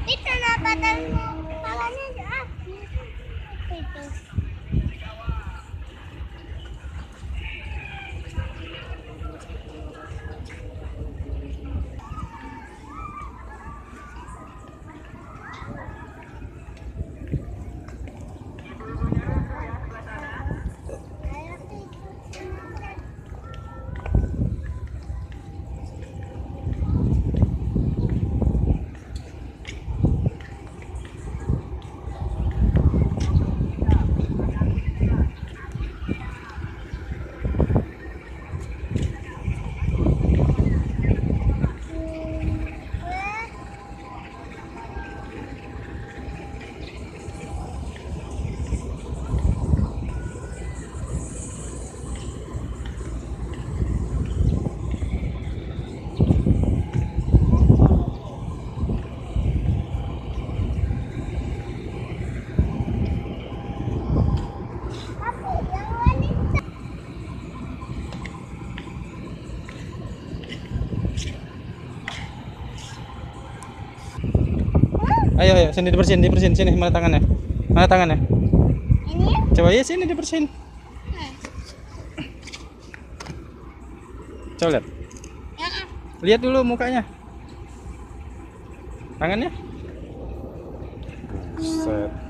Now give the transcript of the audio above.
Itu napatan palanya aja. Itu. Ayo, ayo, sini dibersihin, sini. Mana tangannya? Mana tangannya? Ini ya? Coba ya sini dibersihin. Coba lihat. Ya, Lihat dulu mukanya. Tangannya. Set.